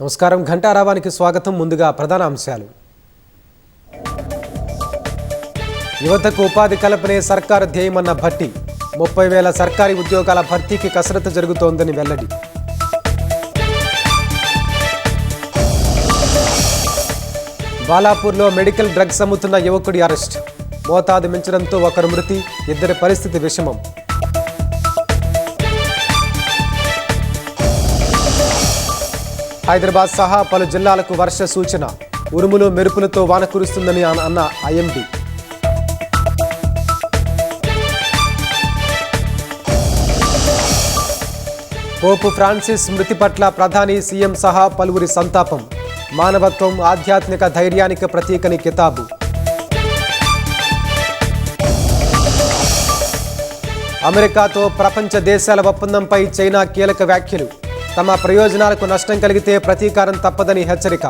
నమస్కారం. ఘంటారావానికి స్వాగతం. ముందుగా ప్రధాన అంశాలు. యువతకు ఉపాధి కల్పనే సర్కారు ధ్యేయమన్న భట్టి. 30,000 సర్కారీ ఉద్యోగాల భర్తీకి కసరత్తు జరుగుతోందని వెల్లడి. బాలాపూర్లో మెడికల్ డ్రగ్స్ అమ్ముతున్న యువకుడి అరెస్ట్. మోతాదు మించడంతో ఒకరు మృతి, ఇద్దరి పరిస్థితి విషమం. హైదరాబాద్ సహా పలు జిల్లాలకు వర్ష సూచన. ఉరుములు మెరుపులతో వాన కురుస్తుందని అన్న ఐఎండీ. పోపు ఫ్రాన్సిస్ మృతి పట్ల ప్రధాని, సీఎం సహా పలువురి సంతాపం. మానవత్వం, ఆధ్యాత్మిక ధైర్యానికి ప్రతీకని కితాబు. అమెరికాతో ప్రపంచ దేశాల ఒప్పందంపై చైనా కీలక వ్యాఖ్యలు. తమ ప్రయోజనాలకు నష్టం కలిగితే ప్రతీకారం తప్పదని హెచ్చరిక.